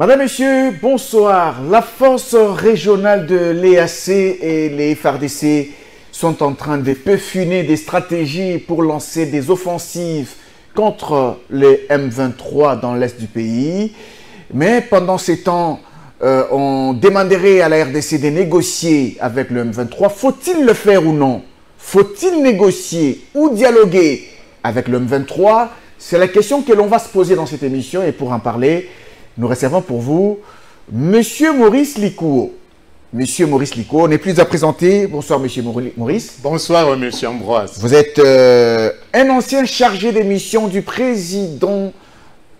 Madame, Monsieur, bonsoir. La force régionale de l'EAC et les FARDC sont en train de peaufiner des stratégies pour lancer des offensives contre les M23 dans l'est du pays. Mais pendant ces temps, on demanderait à la RDC de négocier avec le M23. Faut-il le faire ou non? Faut-il négocier ou dialoguer avec le M23? C'est la question que l'on va se poser dans cette émission. Et pour en parler, nous recevons pour vous Monsieur Maurice Likouo. Monsieur Maurice Likouo, on n'est plus à présenter. Bonsoir Monsieur Maurice. Bonsoir Monsieur Ambroise. Vous êtes un ancien chargé des missions du président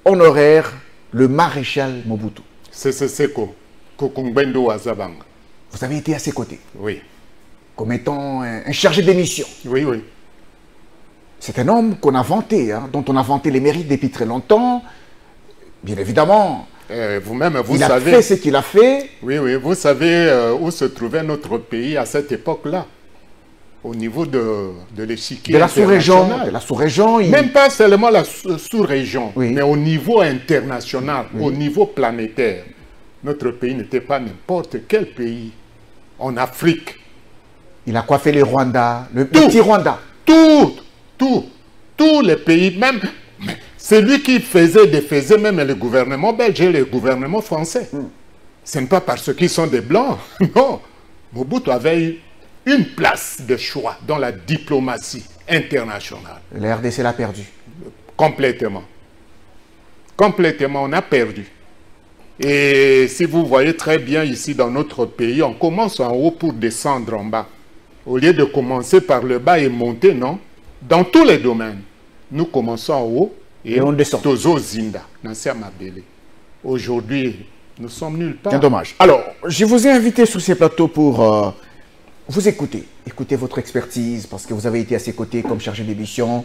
honoraire, le maréchal Mobutu. C'est Kokungbendo Wazabanga. Vous avez été à ses côtés. Oui. Comme étant un chargé des missions. Oui, oui. C'est un homme qu'on a vanté, hein, dont on a vanté les mérites depuis très longtemps. Bien évidemment, vous-même, vous il savez... a fait ce qu'il a fait. Oui, oui, vous savez où se trouvait notre pays à cette époque-là, au niveau de l'échiquier De la sous-région. De la sous-région. Même pas seulement la sous-région, oui, mais au niveau international, oui, au niveau planétaire. Notre pays n'était pas n'importe quel pays. En Afrique. Il a coiffé le Rwanda, le petit Rwanda. Tous les pays, même... C'est lui qui défaisait même le gouvernement belge et le gouvernement français. Ce n'est pas parce qu'ils sont des Blancs. Non. Mobutu avait eu une place de choix dans la diplomatie internationale. La RDC l'a perdu. Complètement. Complètement, on a perdu. Et si vous voyez très bien ici dans notre pays, on commence en haut pour descendre en bas. Au lieu de commencer par le bas et monter, non. Dans tous les domaines, nous commençons en haut. Et on descend. Aujourd'hui, nous sommes nulle part. C'est dommage. Alors, je vous ai invité sur ces plateaux pour vous écouter. Écouter votre expertise, parce que vous avez été à ses côtés comme chargé d'émission.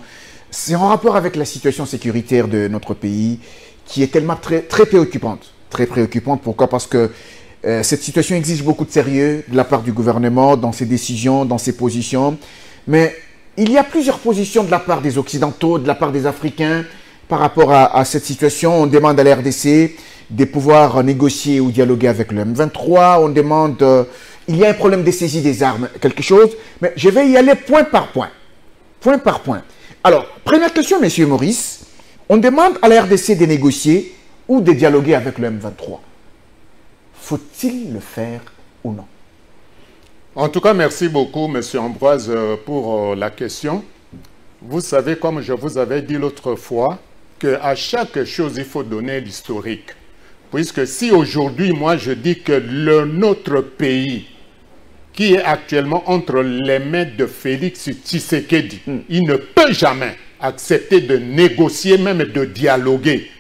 C'est en rapport avec la situation sécuritaire de notre pays, qui est tellement très préoccupante. Très préoccupante. Pourquoi? Parce que cette situation exige beaucoup de sérieux de la part du gouvernement, dans ses décisions, dans ses positions. Mais il y a plusieurs positions de la part des Occidentaux, de la part des Africains, par rapport à cette situation. On demande à la RDC de pouvoir négocier ou dialoguer avec le M23. On demande... il y a un problème de saisie des armes, quelque chose. Mais je vais y aller point par point. Point par point. Alors, première question, Monsieur Maurice. On demande à la RDC de négocier ou de dialoguer avec le M23. Faut-il le faire ou non? En tout cas, merci beaucoup, Monsieur Ambroise, pour la question. Vous savez, comme je vous avais dit l'autre fois, qu'à chaque chose, il faut donner l'historique. Puisque si aujourd'hui, moi, je dis que notre pays, qui est actuellement entre les mains de Félix Tshisekedi, il ne peut jamais accepter de négocier, même de dialoguer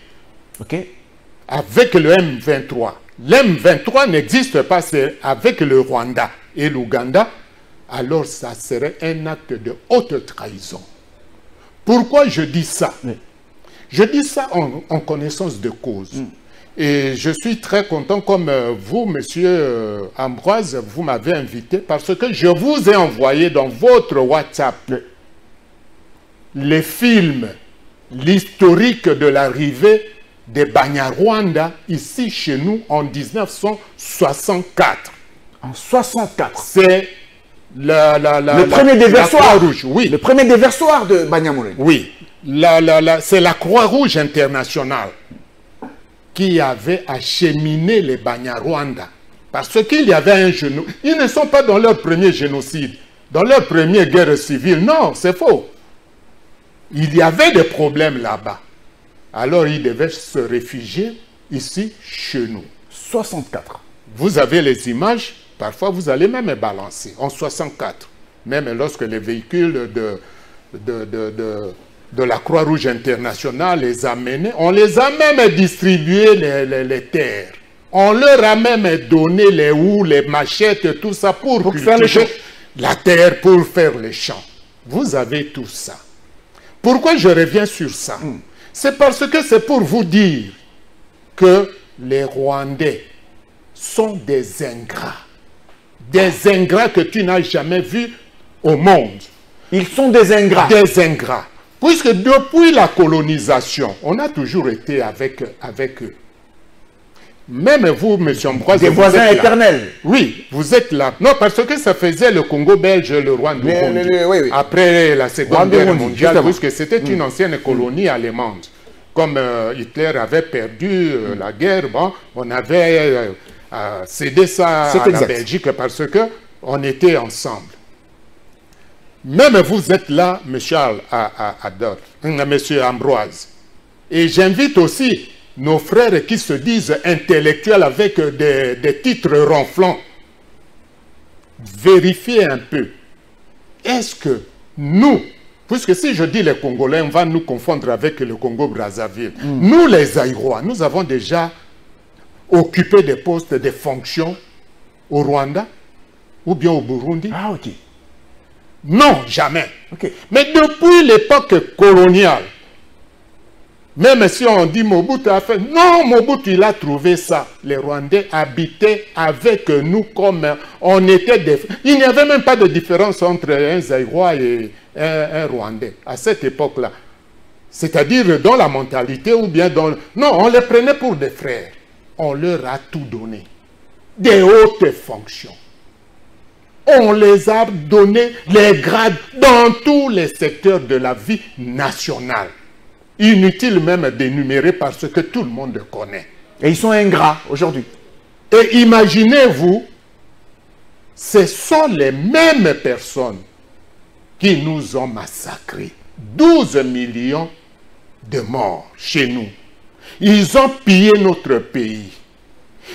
avec le M23. L'M23 n'existe pas, c'est avec le Rwanda et l'Ouganda, alors ça serait un acte de haute trahison. Pourquoi je dis ça? Je dis ça en connaissance de cause. Et je suis très content, comme vous, Monsieur Ambroise, vous m'avez invité, parce que je vous ai envoyé dans votre WhatsApp les films, l'historique de l'arrivée des Banyarwanda ici chez nous en 1964. En 64. C'est le premier déversoir rouge, oui. Le premier déversoir de Banyamulenge. Oui. C'est la Croix-Rouge internationale qui avait acheminé les Banyarwanda. Parce qu'il y avait un génocide. Ils ne sont pas dans leur premier génocide, dans leur première guerre civile. Non, c'est faux. Il y avait des problèmes là-bas. Alors ils devaient se réfugier ici, chez nous. 64. Vous avez les images, parfois vous allez même balancer. En 64, même lorsque les véhicules de la Croix-Rouge internationale les amenaient, on les a même distribué les terres. On leur a même donné les houes, les machettes, tout ça pour faire les champs. La terre, pour faire les champs. Vous avez tout ça. Pourquoi je reviens sur ça? C'est parce que c'est pour vous dire que les Rwandais sont des ingrats. Des ingrats que tu n'as jamais vus au monde. Ils sont des ingrats. Des ingrats. Puisque depuis la colonisation, on a toujours été avec eux. Même vous, M. Ambroise, des voisins éternels. Oui, vous êtes là. Non, parce que ça faisait le Congo belge, le Rwanda, oui. après la Seconde Guerre mondiale, justement. puisque c'était une ancienne colonie allemande. Comme Hitler avait perdu la guerre, bon, on avait cédé ça à la Belgique parce qu'on était ensemble. Même vous êtes là, M. M. Ambroise. Et j'invite aussi nos frères qui se disent intellectuels avec des titres ronflants. Vérifiez un peu. Est-ce que nous, puisque si je dis les Congolais, on va nous confondre avec le Congo-Brazzaville. Nous, les Zaïrois, nous avons déjà occupé des postes, des fonctions au Rwanda ou bien au Burundi. Ah, ok. Non, jamais. Okay. Mais depuis l'époque coloniale, même si on dit Mobutu a fait, non, Mobutu il a trouvé ça. Les Rwandais habitaient avec nous comme on était des... Il n'y avait même pas de différence entre un Zaïrois et un Rwandais à cette époque-là. C'est-à-dire dans la mentalité ou bien dans... Non, on les prenait pour des frères. On leur a tout donné. Des hautes fonctions. On les a donné les grades dans tous les secteurs de la vie nationale. Inutile même d'énumérer parce que tout le monde connaît. Et ils sont ingrats aujourd'hui. Et imaginez-vous, ce sont les mêmes personnes qui nous ont massacrés. 12 millions de morts chez nous. Ils ont pillé notre pays.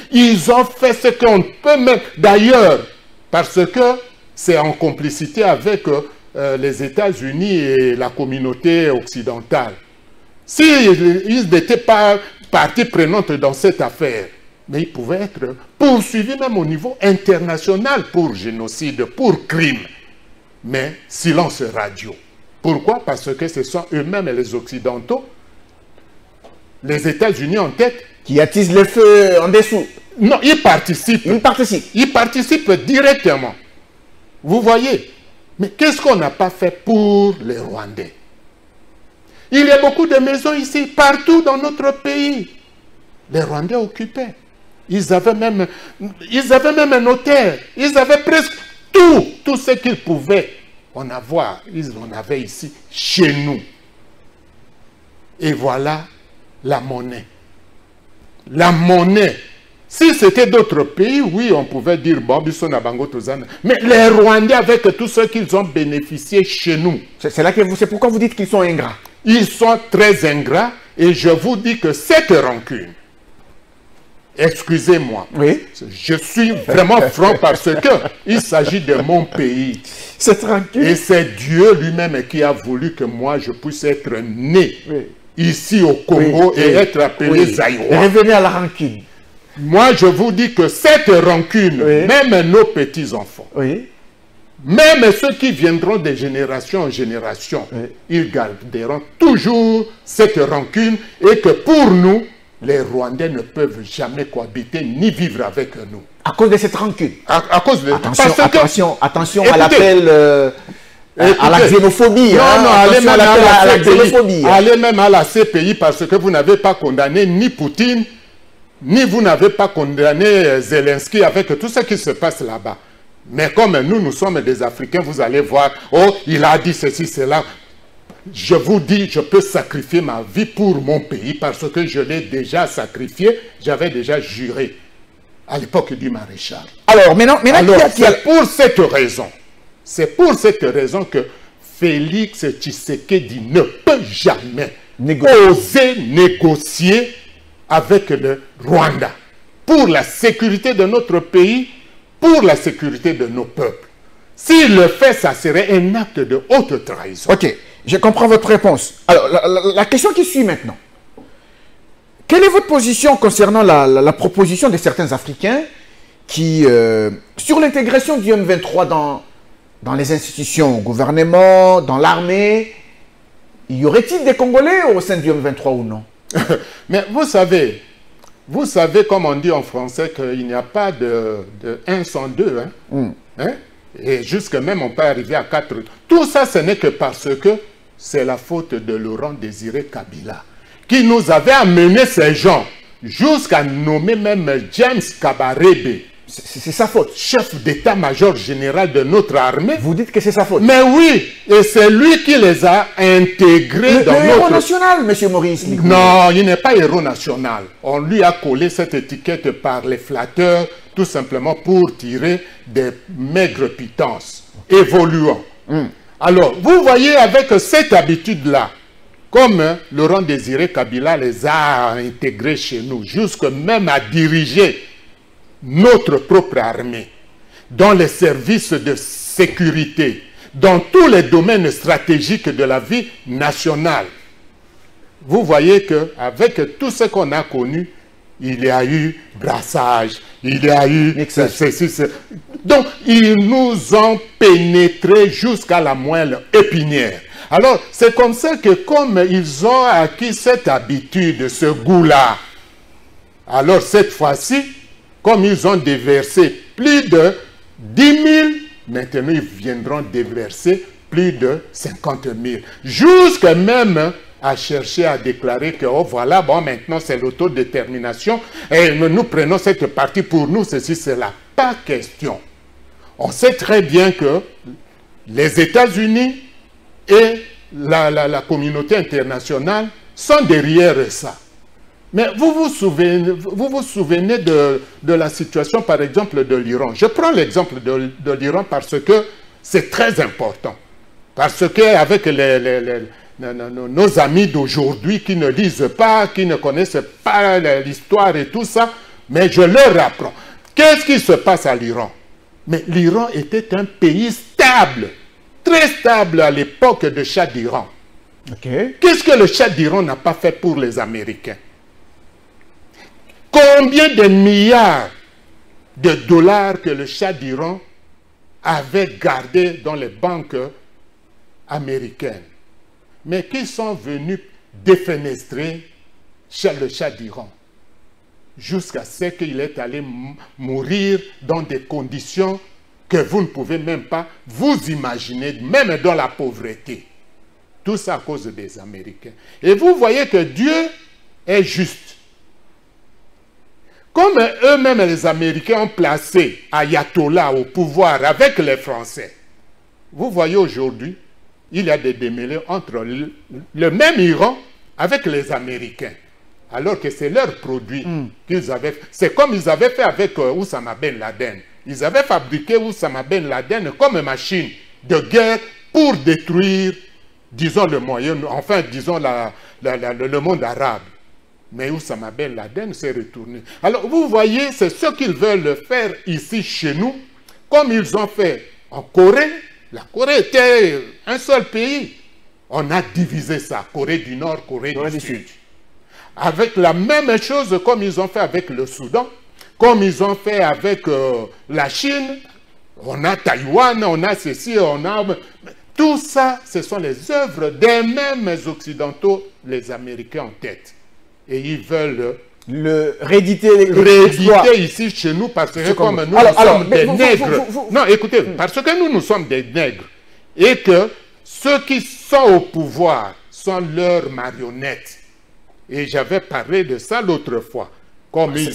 Ils ont fait ce qu'on peut même... D'ailleurs, parce que c'est en complicité avec les États-Unis et la communauté occidentale. S'ils n'étaient pas partie prenante dans cette affaire, mais ils pouvaient être poursuivis même au niveau international pour génocide, pour crime. Mais silence radio. Pourquoi? Parce que ce sont eux-mêmes les Occidentaux, les États-Unis en tête, qui attisent le feu en dessous. Non, ils participent. Ils participent. Ils participent directement. Vous voyez? Mais qu'est-ce qu'on n'a pas fait pour les Rwandais? Il y a beaucoup de maisons ici, partout dans notre pays. Les Rwandais occupaient. Ils avaient même un notaire. Ils avaient presque tout ce qu'ils pouvaient en avoir. Ils en avaient ici, chez nous. Et voilà la monnaie. La monnaie. Si c'était d'autres pays, oui, on pouvait dire, bon, mais les Rwandais, avec tout ce qu'ils ont bénéficié chez nous. C'est pourquoi vous dites qu'ils sont ingrats. Ils sont très ingrats et je vous dis que cette rancune, excusez-moi, oui, je suis vraiment franc parce qu'il s'agit de mon pays. Cette rancune. Et c'est Dieu lui-même qui a voulu que moi je puisse être né ici au Congo et être appelé Zaïrois. Revenez à la rancune. Moi je vous dis que cette rancune, même nos petits-enfants, même ceux qui viendront de génération en génération, ils garderont toujours cette rancune et que pour nous, les Rwandais ne peuvent jamais cohabiter ni vivre avec nous. À cause de cette rancune. À cause de... Attention à l'appel à la xénophobie. Non, allez même à la xénophobie. Allez même à la CPI parce que vous n'avez pas condamné ni Poutine, ni vous n'avez pas condamné Zelensky avec tout ce qui se passe là-bas. Mais comme nous sommes des Africains, vous allez voir, oh, il a dit ceci, cela. Je vous dis, je peux sacrifier ma vie pour mon pays parce que je l'ai déjà sacrifié, j'avais déjà juré à l'époque du maréchal. Alors, maintenant c'est pour cette raison que Félix Tshisekedi ne peut jamais oser négocier avec le Rwanda pour la sécurité de notre pays, pour la sécurité de nos peuples. S'il le fait, ça serait un acte de haute trahison. Ok, je comprends votre réponse. Alors, la question qui suit maintenant. Quelle est votre position concernant la proposition de certains Africains qui, sur l'intégration du M23 dans les institutions, au gouvernement, dans l'armée, y aurait-il des Congolais au sein du M23 ou non? Mais vous savez, comme on dit en français, qu'il n'y a pas de 1 sans 2. Et jusque même, on peut arriver à 4. Tout ça, ce n'est que parce que c'est la faute de Laurent Désiré Kabila, qui nous avait amené ces gens jusqu'à nommer même James Kabarebe, c'est sa faute. chef d'état-major général de notre armée. Vous dites que c'est sa faute. Mais oui, et c'est lui qui les a intégrés dans le héros notre... national, M. Maurice Likoué. Non, il n'est pas héros national. On lui a collé cette étiquette par les flatteurs, tout simplement pour tirer des maigres pitances. Évoluant. Alors, vous voyez, avec cette habitude-là, comme Laurent Désiré Kabila les a intégrés chez nous, jusque même à diriger notre propre armée, dans les services de sécurité, dans tous les domaines stratégiques de la vie nationale. Vous voyez qu'avec tout ce qu'on a connu, il y a eu brassage, il y a eu... Donc, ils nous ont pénétrés jusqu'à la moelle épinière. Alors, c'est comme ça que comme ils ont acquis cette habitude, ce goût-là, alors cette fois-ci, comme ils ont déversé plus de 10 000, maintenant ils viendront déverser plus de 50 000. Jusqu'à même à chercher à déclarer que, oh voilà, bon, maintenant c'est l'autodétermination et nous prenons cette partie pour nous, ceci, cela. Pas question. On sait très bien que les États-Unis et la communauté internationale sont derrière ça. Mais vous vous souvenez de la situation, par exemple, de l'Iran. Je prends l'exemple de l'Iran parce que c'est très important. Parce qu'avec nos amis d'aujourd'hui qui ne lisent pas, qui ne connaissent pas l'histoire et tout ça, mais je leur apprends. Qu'est-ce qui se passe à l'Iran? Mais l'Iran était un pays stable, très stable à l'époque de Shah d'Iran. Okay. Qu'est-ce que le Shah d'Iran n'a pas fait pour les Américains? Combien de milliards de dollars que le Shah d'Iran avait gardé dans les banques américaines, mais qui sont venus défenestrer le Shah d'Iran jusqu'à ce qu'il est allé mourir dans des conditions que vous ne pouvez même pas vous imaginer, même dans la pauvreté. Tout ça à cause des Américains. Et vous voyez que Dieu est juste. Comme eux-mêmes, les Américains, ont placé Ayatollah au pouvoir avec les Français, vous voyez aujourd'hui, il y a des démêlés entre le même Iran avec les Américains. Alors que c'est leur produit qu'ils avaient fait. C'est comme ils avaient fait avec Oussama Ben Laden. Ils avaient fabriqué Oussama Ben Laden comme machine de guerre pour détruire, disons, le Moyen, enfin, disons, le monde arabe. Mais Oussama Ben Laden s'est retourné. Alors, vous voyez, c'est ce qu'ils veulent faire ici chez nous, comme ils ont fait en Corée. La Corée était un seul pays. On a divisé ça, Corée du Nord, Corée du Sud. Avec la même chose comme ils ont fait avec le Soudan, comme ils ont fait avec la Chine. On a Taïwan, on a ceci, on a... Tout ça, ce sont les œuvres des mêmes Occidentaux, les Américains en tête. Et ils veulent rééditer ici chez nous parce que comme nous, sommes des nègres. Non, écoutez, parce que nous sommes des nègres. Et que ceux qui sont au pouvoir sont leurs marionnettes. Et j'avais parlé de ça l'autre fois.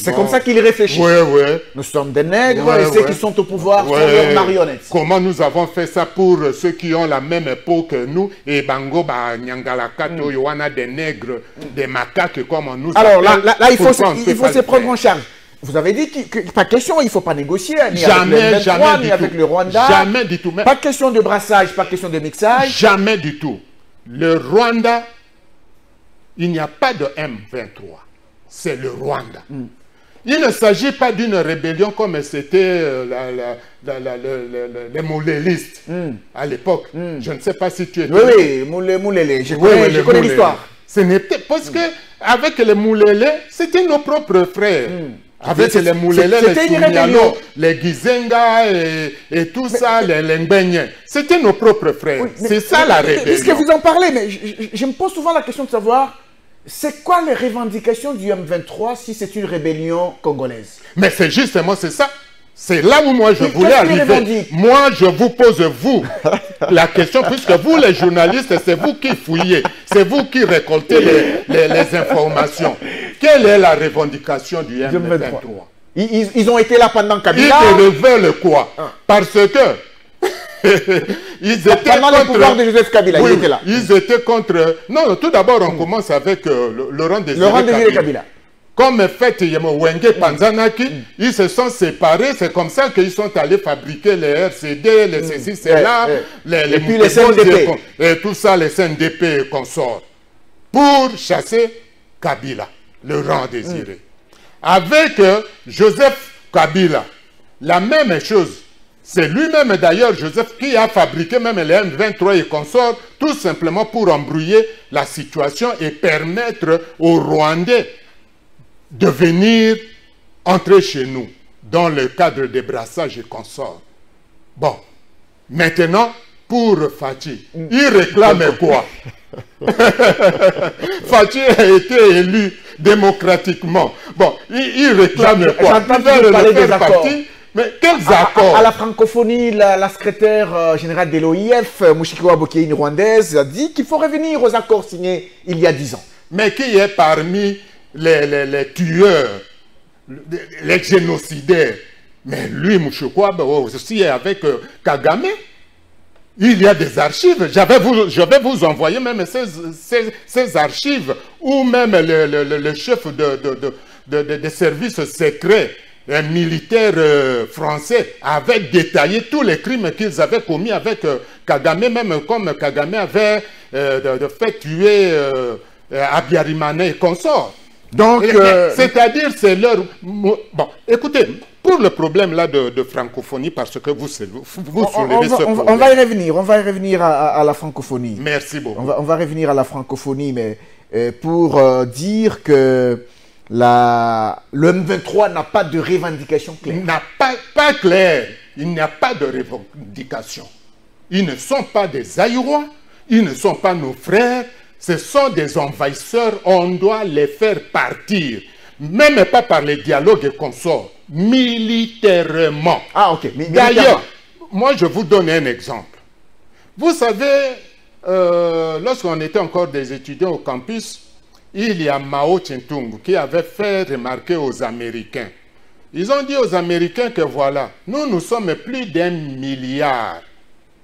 C'est comme ça qu'ils réfléchissent. Oui. Nous sommes des nègres et ceux qui sont au pouvoir sont leurs marionnettes. Comment nous avons fait ça pour ceux qui ont la même peau que nous et Bango, Nyangalakato, Yohana, des nègres, des macaques comme on nous appelle. Alors là il faut se prendre en charge. Vous avez dit que pas question, il ne faut pas négocier ni avec le M23, ni avec le Rwanda. Jamais du tout. Pas question de brassage, pas question de mixage. Jamais du tout. Le Rwanda, il n'y a pas de M23. C'est le Rwanda. Il ne s'agit pas d'une rébellion comme c'était les Moulélistes à l'époque. Je ne sais pas si tu étais... Oui, Moulélé, je connais l'histoire. Ce n'était parce que avec les Moulélés, c'était nos propres frères. Avec les Moulélés, les Tunyalo, les Gizenga et tout ça, les Ngbenye. C'était nos propres frères. C'est ça la rébellion. Puisque vous en parlez, mais je me pose souvent la question de savoir... C'est quoi les revendications du M23 si c'est une rébellion congolaise? Mais c'est justement ça. C'est là où moi je voulais arriver. Moi je vous pose vous la question puisque vous les journalistes c'est vous qui fouillez, c'est vous qui récoltez les informations. quelle est la revendication du M23? Ils ont été là pendant Kabila. Ils ne veulent quoi? Parce que ils étaient pendant contre... le pouvoir de Joseph Kabila, oui, ils étaient là. Ils étaient contre... Non, tout d'abord, on commence avec Laurent Désiré Kabila. Comme fait Wenge Panzanaki, ils se sont séparés. C'est comme ça qu'ils sont allés fabriquer les RCD, les ceci, cela, et puis les CNDP. Et tout ça, les CNDP et consorts. Pour chasser Kabila, Laurent Désiré. Avec Joseph Kabila, la même chose. C'est lui-même d'ailleurs, Joseph, qui a fabriqué même les M23 et consorts, tout simplement pour embrouiller la situation et permettre aux Rwandais de venir entrer chez nous dans le cadre des brassages et consorts. Bon, maintenant, pour Fachi, il réclame quoi? Fachi a été élu démocratiquement. Bon, il réclame quoi? Il veut parler des accords. Mais quels accords? À la francophonie, la secrétaire générale de l'OIF, Mushiko Abokeini rwandaise, a dit qu'il faut revenir aux accords signés il y a 10 ans. Mais qui est parmi les tueurs, les génocidaires? Mais lui, Mushiko, aussi avec Kagame, il y a des archives. Je vais vous envoyer même ces archives, ou même le chef des services secrets militaires français avait détaillé tous les crimes qu'ils avaient commis avec Kagame, même comme Kagame avait fait tuer Abiyarimana et consorts. Donc, c'est-à-dire, c'est leur... Bon, écoutez, pour le problème là de francophonie, parce que vous soulevez ce problème. On va y revenir à la francophonie. Merci beaucoup. On va revenir à la francophonie, mais pour dire que le M23 n'a pas de revendication claire. Il n'a pas clair. Il n'y a pas de revendication. Ils ne sont pas des Aïrois, ils ne sont pas nos frères, ce sont des envahisseurs, on doit les faire partir. Même pas par les dialogues et consorts, militairement. Ah, ok. D'ailleurs, moi je vous donne un exemple. Vous savez, lorsqu'on était encore des étudiants au campus, il y a Mao Tse-tung qui avait fait remarquer aux Américains. Ils ont dit aux Américains que voilà, nous sommes plus d'1 milliard.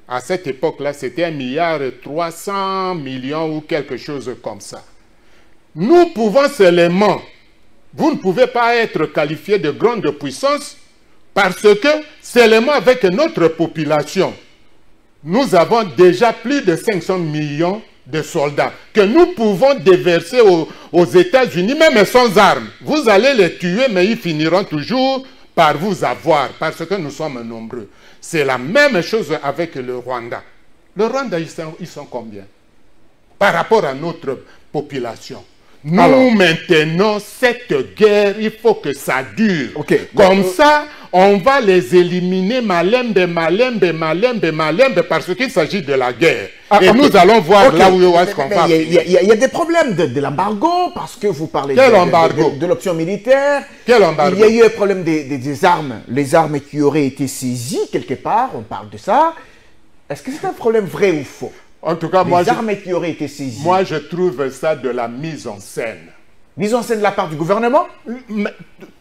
À cette époque-là, c'était 1,3 milliard ou quelque chose comme ça. Nous pouvons seulement, vous ne pouvez pas être qualifié de grande puissance parce que seulement avec notre population, nous avons déjà plus de 500 millions de soldats que nous pouvons déverser aux États-Unis, même sans armes. Vous allez les tuer, mais ils finiront toujours par vous avoir, parce que nous sommes nombreux. C'est la même chose avec le Rwanda. Le Rwanda, ils sont combien? Par rapport à notre population. Nous maintenons cette guerre, il faut que ça dure. Okay. Comme ça, on va les éliminer malembe, parce qu'il s'agit de la guerre. Et nous allons voir là où est-ce qu'on va. Il y a des problèmes de l'embargo, parce que vous parlez de l'option militaire. Quel embargo? Il y a eu un problème des armes, les armes qui auraient été saisies quelque part, on parle de ça. Est-ce que c'est un problème vrai ou faux? En tout cas, les armes qui auraient été saisies. Moi, je trouve ça de la mise en scène. Mise en scène de la part du gouvernement?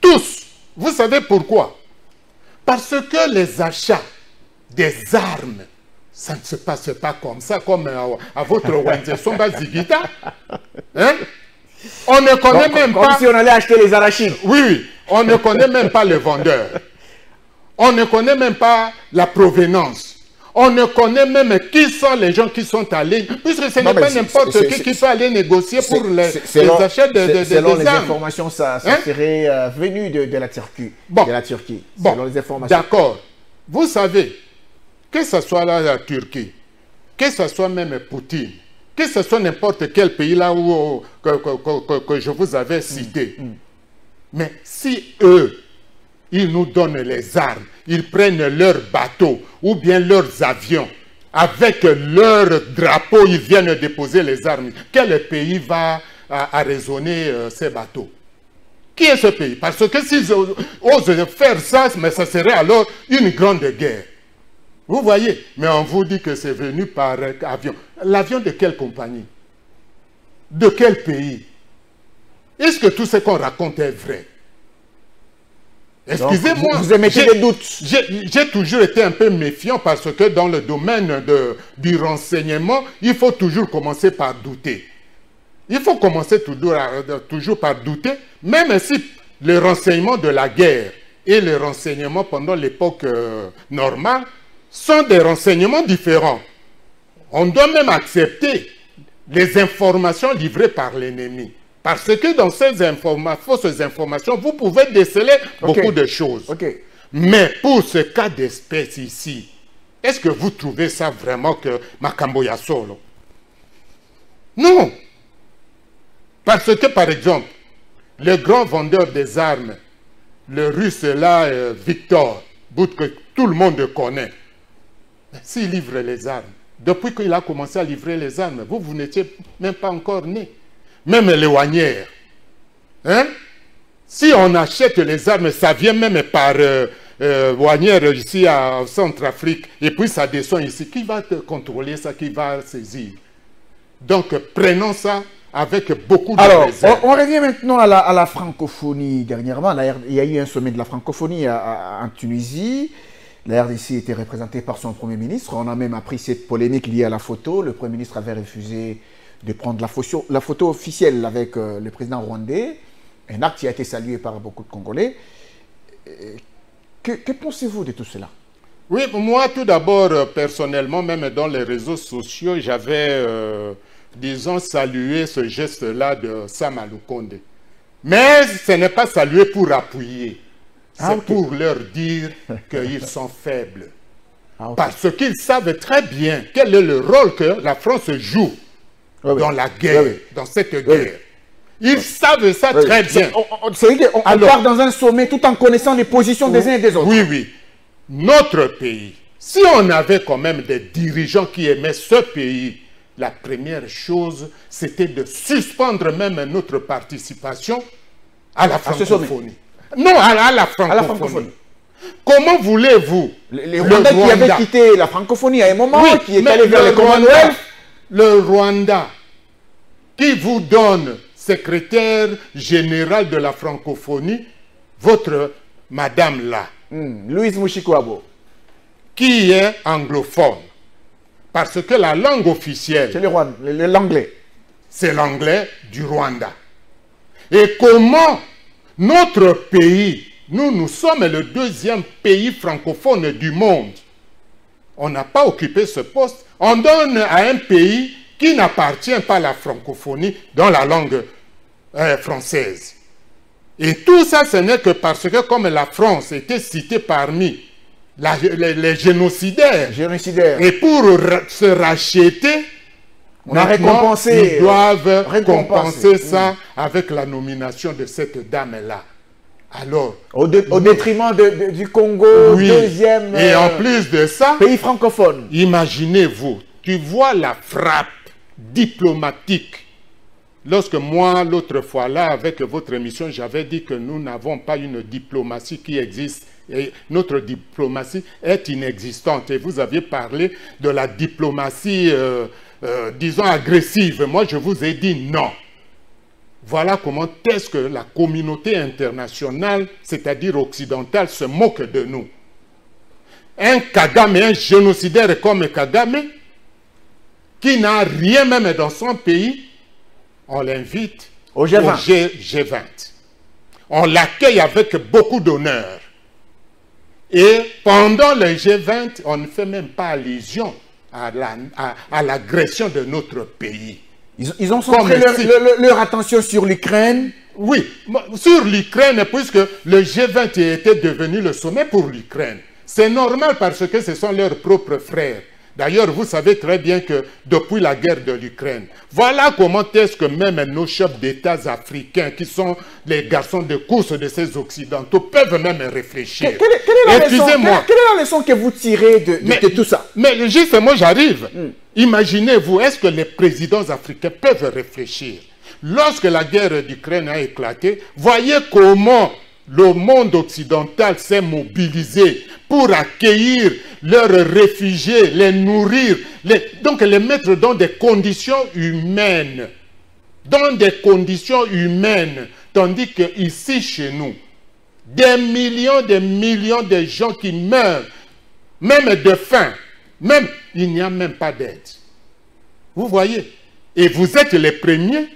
Tous. Vous savez pourquoi? Parce que les achats des armes, ça ne se passe pas comme ça, comme à votre Wenze Somba Zigita. Hein? On ne connaît même pas... Comme si on allait acheter les arachides. Oui, on ne connaît même pas le vendeur. On ne connaît même pas la provenance. On ne connaît même qui sont les gens qui sont allés, puisque ce n'est pas n'importe qui peut aller négocier pour les achats des armes. Les informations, ça serait venu de la Turquie. Bon. De la Turquie. Bon. Selon les informations. D'accord. Vous savez, que ce soit la Turquie, que ce soit même Poutine, que ce soit n'importe quel pays là où, que je vous avais cité, mais si eux, ils nous donnent les armes, ils prennent leurs bateaux ou bien leurs avions, avec leur drapeau, ils viennent déposer les armes. Quel pays va arraisonner ces bateaux? Qui est ce pays? Parce que s'ils osent faire ça, mais ça serait alors une grande guerre. Vous voyez? Mais on vous dit que c'est venu par avion. L'avion de quelle compagnie? De quel pays? Est-ce que tout ce qu'on raconte est vrai? Excusez-moi. Vous émettez des doutes. J'ai toujours été un peu méfiant parce que dans le domaine du renseignement, il faut toujours commencer par douter. Il faut commencer toujours par douter, même si le renseignement de la guerre et le renseignement pendant l'époque normale sont des renseignements différents. On doit même accepter les informations livrées par l'ennemi. Parce que dans ces fausses informations, vous pouvez déceler beaucoup de choses. Mais pour ce cas d'espèce ici, est-ce que vous trouvez ça vraiment que Makambo ya solo? Non. Parce que, par exemple, le grand vendeur des armes, le russe là, Victor, que tout le monde connaît, s'il livre les armes, depuis qu'il a commencé à livrer les armes, vous n'étiez même pas encore né. Même les douanières. Hein? Si on achète les armes, ça vient même par douanière ici en Centrafrique, et puis ça descend ici. Qui va contrôler ça? Qui va saisir? Donc, prenons ça avec beaucoup de réserve. On revient maintenant à la francophonie. Dernièrement, il y a eu un sommet de la francophonie en Tunisie. La RDC était représentée par son Premier ministre. On a même appris cette polémique liée à la photo. Le Premier ministre avait refusé de prendre la photo officielle avec le président rwandais, un acte qui a été salué par beaucoup de Congolais. Que pensez-vous de tout cela? Oui, moi tout d'abord, personnellement, même dans les réseaux sociaux, j'avais, disons, salué ce geste-là de Sam Lukonde. Mais ce n'est pas salué pour appuyer, c'est pour leur dire qu'ils sont faibles. Parce qu'ils savent très bien quel est le rôle que la France joue dans la guerre, dans cette guerre. Ils savent ça très bien. On part dans un sommet tout en connaissant les positions des uns et des autres. Oui, oui. Notre pays, si on avait quand même des dirigeants qui aimaient ce pays, la première chose, c'était de suspendre même notre participation à la francophonie. Non, à la francophonie. Comment voulez-vous? Les Rwandais qui avaient quitté la francophonie à un moment, qui est allé vers le Commonwealth. Le Rwanda, qui vous donne secrétaire général de la francophonie, votre madame là, Louise Mushikwabo, qui est anglophone, parce que la langue officielle, c'est l'anglais. C'est l'anglais du Rwanda. Et comment notre pays, nous sommes le deuxième pays francophone du monde, on n'a pas occupé ce poste, on donne à un pays qui n'appartient pas à la francophonie dans la langue française. Et tout ça, ce n'est que parce que comme la France était citée parmi les génocidaires, et pour se racheter, on a récompensé, ils doivent récompenser ça avec la nomination de cette dame-là. Alors, au détriment du Congo, deuxième et en plus de ça, pays francophone. Imaginez-vous, tu vois la frappe diplomatique. Lorsque moi, l'autre fois là, avec votre émission, j'avais dit que nous n'avons pas une diplomatie qui existe. Et notre diplomatie est inexistante. Et vous aviez parlé de la diplomatie, disons, agressive. Moi, je vous ai dit non. Voilà comment est-ce que la communauté internationale, c'est-à-dire occidentale, se moque de nous. Un Kagame, un génocidaire comme Kagame, qui n'a rien même dans son pays, on l'invite au G20. On l'accueille avec beaucoup d'honneur. Et pendant le G20, on ne fait même pas allusion à l'agression de notre pays. Ils ont centré leur attention sur l'Ukraine. Oui, sur l'Ukraine, puisque le G20 était devenu le sommet pour l'Ukraine. C'est normal parce que ce sont leurs propres frères. D'ailleurs, vous savez très bien que depuis la guerre de l'Ukraine, voilà comment est-ce que même nos chefs d'État africains, qui sont les garçons de course de ces Occidentaux, peuvent même réfléchir. Excusez-moi. Quelle est la leçon que vous tirez de tout ça? Mais justement, j'arrive. Imaginez-vous, est-ce que les présidents africains peuvent réfléchir? Lorsque la guerre d'Ukraine a éclaté, voyez comment le monde occidental s'est mobilisé pour accueillir leurs réfugiés, les nourrir, donc les mettre dans des conditions humaines. dans des conditions humaines, tandis qu'ici, chez nous, des millions de gens qui meurent, même de faim, même, il n'y a même pas d'aide. Vous voyez? Et vous êtes les premiers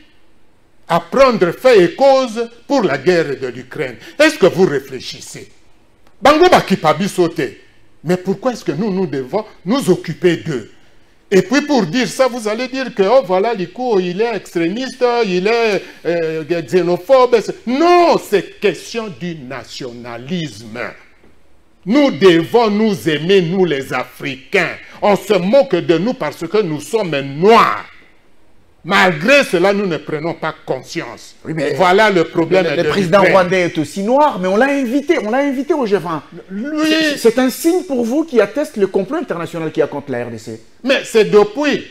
à prendre fait et cause pour la guerre de l'Ukraine. Est-ce que vous réfléchissez? Bango Bakipabi sauté. Mais pourquoi est-ce que nous devons nous occuper d'eux? Et puis pour dire ça, vous allez dire que oh, voilà, Likou, il est extrémiste, il est xénophobe. Non, c'est question du nationalisme. Nous devons nous aimer, nous les Africains. On se moque de nous parce que nous sommes noirs. Malgré cela, nous ne prenons pas conscience. Oui, mais voilà le problème. Le président rwandais est aussi noir, mais on l'a invité au G20. C'est un signe pour vous qui atteste le complot international qu'il y a contre la RDC. Mais c'est depuis.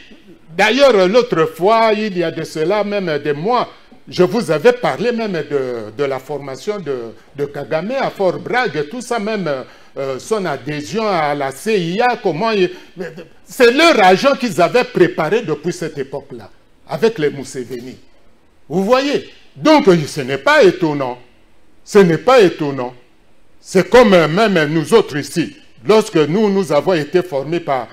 D'ailleurs, l'autre fois, il y a de cela même des mois, je vous avais parlé même de la formation de Kagame à Fort Bragg, tout ça même, son adhésion à la CIA, comment... C'est leur agent qu'ils avaient préparé depuis cette époque-là, avec les Museveni. Vous voyez? Donc, ce n'est pas étonnant. Ce n'est pas étonnant. C'est comme même nous autres ici, lorsque nous avons été formés par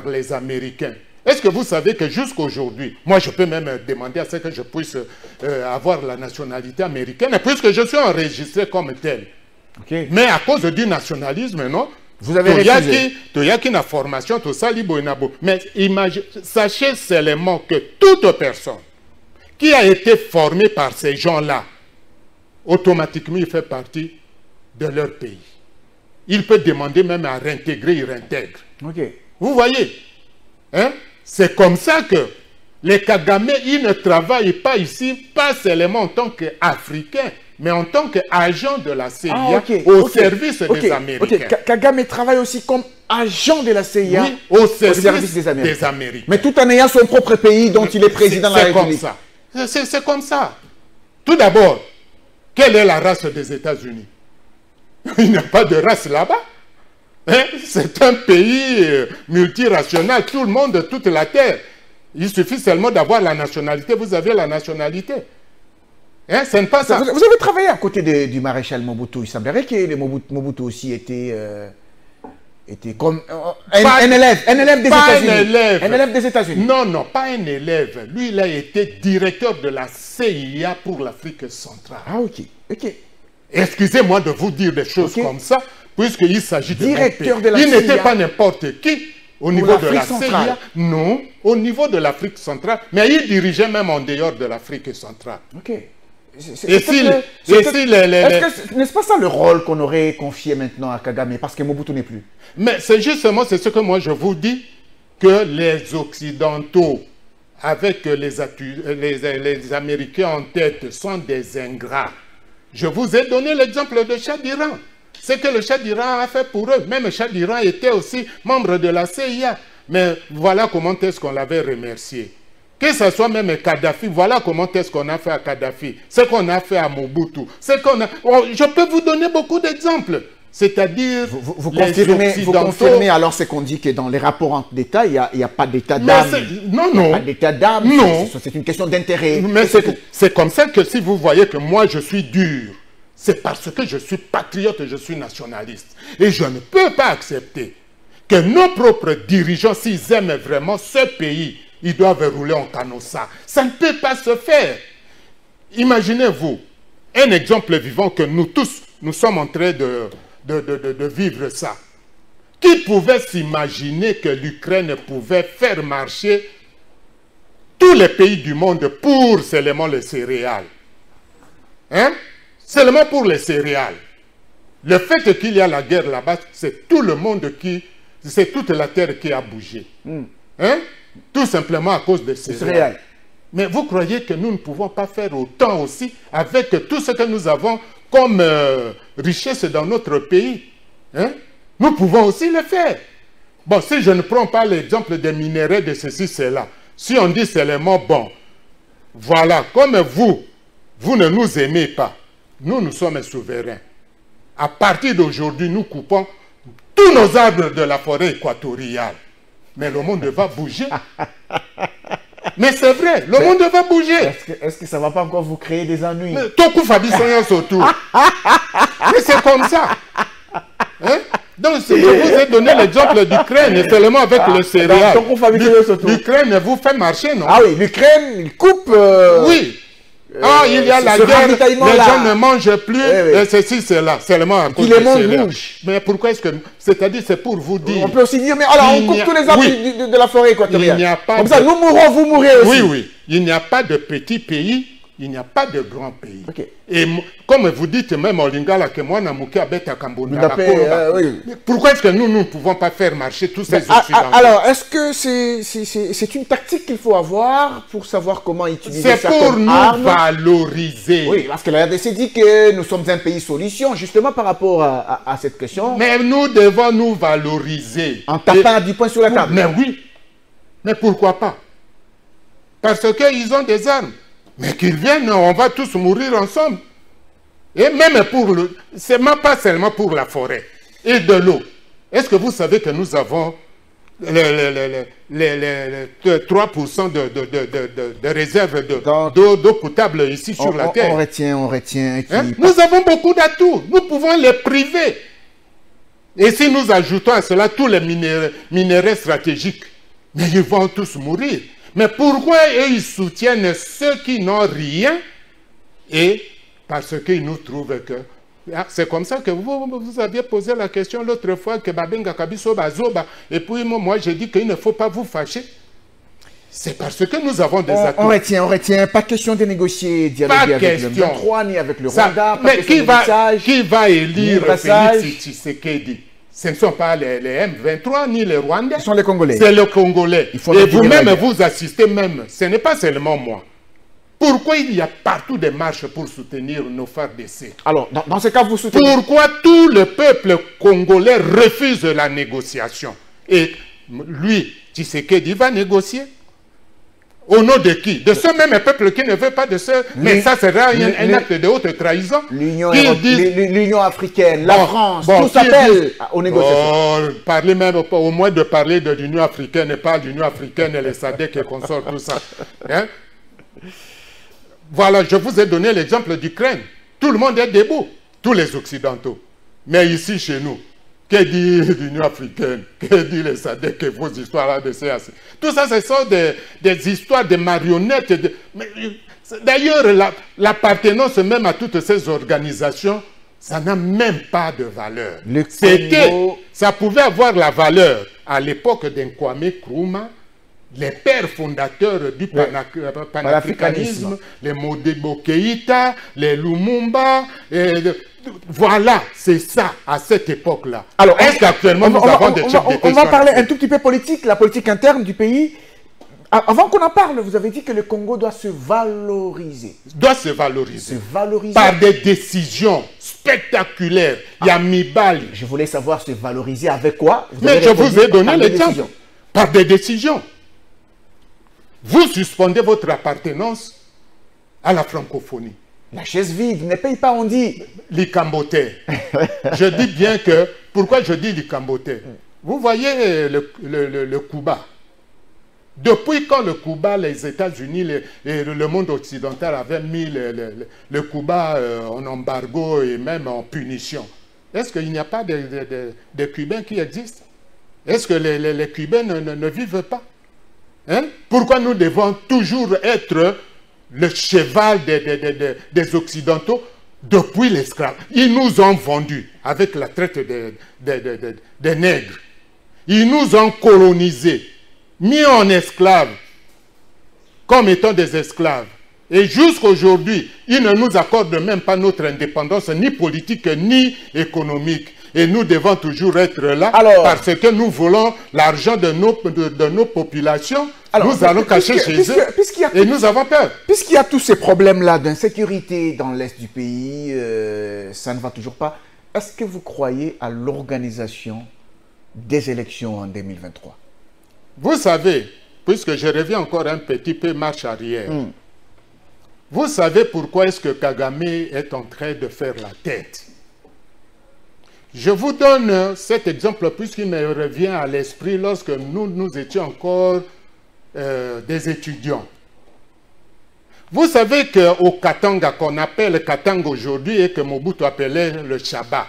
les Américains. Est-ce que vous savez que jusqu'à aujourd'hui, moi je peux même demander à ce que je puisse avoir la nationalité américaine, puisque je suis enregistré comme tel. Okay. Mais à cause du nationalisme, non? Vous avez refusé. Il y a une formation, tout ça, mais sachez seulement que toute personne qui a été formée par ces gens-là, automatiquement, il fait partie de leur pays. Il peut demander même à réintégrer, il réintègre. Okay. Vous voyez, hein? C'est comme ça que les Kagame, ils ne travaillent pas ici, pas seulement en tant qu'Africains, mais en tant qu'agent de la CIA au service des Américains. Kagame travaille aussi comme agent de la CIA au service des Américains. Mais tout en ayant son propre pays dont il est président de la République. C'est comme ça. Tout d'abord, quelle est la race des États-Unis? Il n'y a pas de race là-bas. Hein? C'est un pays multiracial, tout le monde, toute la terre. Il suffit seulement d'avoir la nationalité, vous avez la nationalité. Hein? Ce n'est pas ça. Vous avez travaillé à côté du maréchal Mobutu. Il semblerait que le Mobutu aussi était comme un élève des États-Unis. Un élève des États-Unis. Non, non, pas un élève. Lui, il a été directeur de la CIA pour l'Afrique centrale. Ah, ok. Excusez-moi de vous dire des choses comme ça, puisqu'il s'agit de directeur de la CIA. Il n'était pas n'importe qui au niveau de la CIA. Non, au niveau de l'Afrique centrale. Mais il dirigeait même en dehors de l'Afrique centrale. Ok. N'est-ce pas ça le rôle qu'on aurait confié maintenant à Kagame, parce que Mobutu n'est plus? Mais c'est justement, c'est ce que moi je vous dis, que les Occidentaux, avec les Américains en tête, sont des ingrats. Je vous ai donné l'exemple de Shah d'Iran. C'est que le Shah d'Iran a fait pour eux. Même Shah d'Iran était aussi membre de la CIA. Mais voilà comment est-ce qu'on l'avait remercié. Que ce soit même Kadhafi, voilà comment est-ce qu'on a fait à Kadhafi. Ce qu'on a fait à Mobutu. Je peux vous donner beaucoup d'exemples. C'est-à-dire, vous confirmez alors ce qu'on dit que dans les rapports d'État, il n'y a pas d'état d'âme. Non. Il n'y a pas d'état d'âme. Non. C'est une question d'intérêt. Mais c'est comme ça que si vous voyez que moi je suis dur, c'est parce que je suis patriote et je suis nationaliste. Et je ne peux pas accepter que nos propres dirigeants, s'ils aiment vraiment ce pays, ils doivent rouler en canossa. Ça ne peut pas se faire. Imaginez-vous, un exemple vivant que nous tous, nous sommes en train de vivre ça. Qui pouvait s'imaginer que l'Ukraine pouvait faire marcher tous les pays du monde pour seulement les céréales? Hein? Seulement pour les céréales. Le fait qu'il y a la guerre là-bas, c'est tout le monde c'est toute la terre qui a bougé. Hein? Tout simplement à cause des céréales. Mais vous croyez que nous ne pouvons pas faire autant aussi avec tout ce que nous avons comme richesse dans notre pays? Hein? Nous pouvons aussi le faire. Bon, si je ne prends pas l'exemple des minéraux de ceci, cela, si on dit seulement, bon, voilà, comme vous ne nous aimez pas, nous sommes souverains. À partir d'aujourd'hui, nous coupons tous nos arbres de la forêt équatoriale. Mais le monde va bouger. Mais c'est vrai, le monde va bouger. Est-ce que ça ne va pas encore vous créer des ennuis? Toku Fabi autour. Mais c'est comme ça. Hein? Donc, je vous ai donné l'exemple d'Ukraine, et seulement avec le céréal. L'Ukraine vous fait marcher, non? Ah oui, l'Ukraine, il coupe. Oui. Il y a la guerre, les gens ne mangent plus, et ceci, c'est là, seulement à cause des céréales. Mais pourquoi est-ce que... C'est-à-dire, c'est pour vous dire... On peut aussi dire, mais alors, on coupe tous les arbres de la forêt équatoriale. Il n'y a pas comme ça, nous mourrons, vous mourrez aussi. Oui, oui. Il n'y a pas de petit pays, il n'y a pas de grand pays. Okay. Et comme vous dites, même au Lingala, que moi, Namuke Abeta Kambunda, pourquoi est-ce que nous ne pouvons pas faire marcher tous ces Occidentaux? Alors, est-ce que c'est une tactique qu'il faut avoir pour savoir comment utiliser ça? C'est pour nous valoriser. Oui, parce que la RDC dit que nous sommes un pays solution, justement par rapport à cette question. Mais nous devons nous valoriser. En tapant du poing sur la table. Mais oui. Mais pourquoi pas? Parce qu'ils ont des armes. Mais qu'ils viennent, on va tous mourir ensemble. Et même pour le... C'est même pas seulement pour la forêt et de l'eau. Est-ce que vous savez que nous avons les 3% de réserves d'eau potable ici sur la Terre? On retient. Hein? Nous avons beaucoup d'atouts. Nous pouvons les priver. Et si nous ajoutons à cela tous les minéraux stratégiques, mais ils vont tous mourir. Mais pourquoi eux, ils soutiennent ceux qui n'ont rien? Et parce qu'ils nous trouvent que... C'est comme ça que vous aviez posé la question l'autre fois, que Babenga Kabiso Bazoba, et puis moi j'ai dit qu'il ne faut pas vous fâcher. C'est parce que nous avons des atouts. On retient. Pas question de négocier, dialoguer avec le M23, ni avec le Rwanda. Mais qui va élire Félix Tshisekedi? Ce ne sont pas les M23 ni les Rwandais. Ce sont les Congolais. C'est les Congolais. Et vous-même, vous assistez même. Ce n'est pas seulement moi. Pourquoi il y a partout des marches pour soutenir nos FARDC? Alors, dans ce cas, vous soutenez... Pourquoi tout le peuple congolais refuse la négociation? Et lui, Tshisekedi, va négocier? Au nom de qui? De ce même peuple qui ne veut pas de ce... Mais ça sera un acte de haute trahison. L'Union africaine, la France, tout s'appelle aux négociations. Parlez même au moins de parler de l'Union africaine et pas de l'Union africaine et les SADC et consorts, tout ça. Hein? Voilà, je vous ai donné l'exemple d'Ukraine. Tout le monde est debout, tous les Occidentaux. Mais ici, chez nous, que dit l'Union africaine? Que dit les SADC et vos histoires là de CAC? Tout ça, ce sont des histoires de marionnettes. D'ailleurs, l'appartenance même à toutes ces organisations, ça n'a même pas de valeur. Ça pouvait avoir la valeur à l'époque d'Nkwame Nkrumah, les pères fondateurs du panafricanisme, les Modibo Keïta, les Lumumba, voilà, c'est ça, à cette époque-là. Alors, est-ce qu'actuellement nous avons des chefs d'État? On va parler un tout petit peu politique, la politique interne du pays. Avant qu'on en parle, vous avez dit que le Congo doit se valoriser. Doit se valoriser. Se valoriser. Par des décisions spectaculaires. Il y a Mibali. Je voulais savoir se valoriser avec quoi? Mais je vous ai donné l'exemple. Par des décisions. Vous suspendez votre appartenance à la francophonie. La chaise vide ne paye pas, on dit. Les Cambotais. Je dis bien que... Pourquoi je dis les Cambotais? Vous voyez le Cuba. Depuis quand le Cuba, les États-Unis et le monde occidental avaient mis le Cuba en embargo et même en punition, est-ce qu'il n'y a pas de Cubains qui existent? Est-ce que les Cubains ne vivent pas? Hein? Pourquoi nous devons toujours être le cheval des Occidentaux depuis l'esclavage? Ils nous ont vendus avec la traite des nègres. Ils nous ont colonisés, mis en esclaves, comme étant des esclaves. Et jusqu'à aujourd'hui, ils ne nous accordent même pas notre indépendance, ni politique, ni économique. Et nous devons toujours être là, parce que nous voulons l'argent de nos populations. Alors, nous allons cacher chez eux et nous avons peur. Puisqu'il y a tous ces problèmes-là d'insécurité dans l'Est du pays, ça ne va toujours pas. Est-ce que vous croyez à l'organisation des élections en 2023? Vous savez, puisque je reviens encore un petit peu marche arrière, vous savez pourquoi est-ce que Kagame est en train de faire la tête? Je vous donne cet exemple puisqu'il me revient à l'esprit lorsque nous étions encore des étudiants. Vous savez qu'au Katanga, qu'on appelle Katanga aujourd'hui et que Mobutu appelait le Chaba,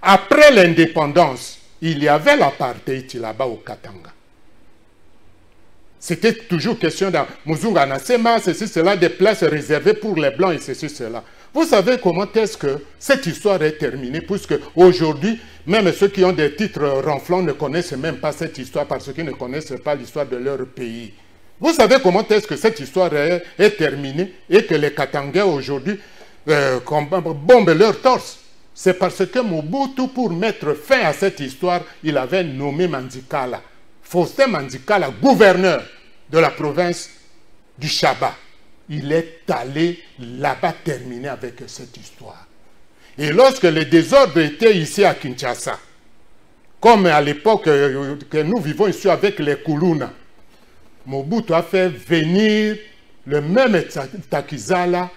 après l'indépendance, il y avait l'apartheid là-bas au Katanga. C'était toujours question d'un Muzunga Nasema, ceci, cela, des places réservées pour les Blancs et ceci, cela. Vous savez comment est-ce que cette histoire est terminée, puisque aujourd'hui, même ceux qui ont des titres renflants ne connaissent même pas cette histoire parce qu'ils ne connaissent pas l'histoire de leur pays. Vous savez comment est-ce que cette histoire est terminée et que les Katangais aujourd'hui bombent leur torse? C'est parce que Mobutu, pour mettre fin à cette histoire, il avait nommé Mandikala, Faustin Mandikala, gouverneur de la province du Chaba. Il est allé là-bas terminer avec cette histoire. Et lorsque les désordres étaient ici à Kinshasa, comme à l'époque que nous vivons ici avec les Kuluna, Mobutu a fait venir le même Takizala,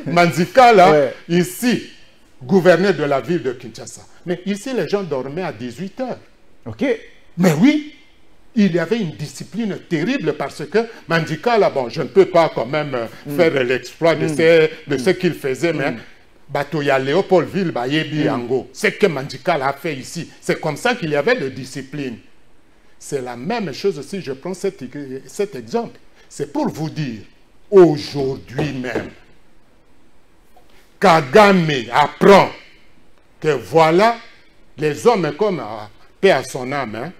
Mandikala, ici, gouverneur de la ville de Kinshasa. Mais ici, les gens dormaient à 18 h. Ok. Mais oui, il y avait une discipline terrible parce que Mandikala, bon, je ne peux pas quand même faire l'exploit de ce qu'il faisait, mais Batoya Léopoldville, Bayebi, Ango, c'est que Mandikala a fait ici. C'est comme ça qu'il y avait de discipline. C'est la même chose si je prends cet exemple. C'est pour vous dire, aujourd'hui même, Kagame apprend que voilà, les hommes comme paix à son âme, hein,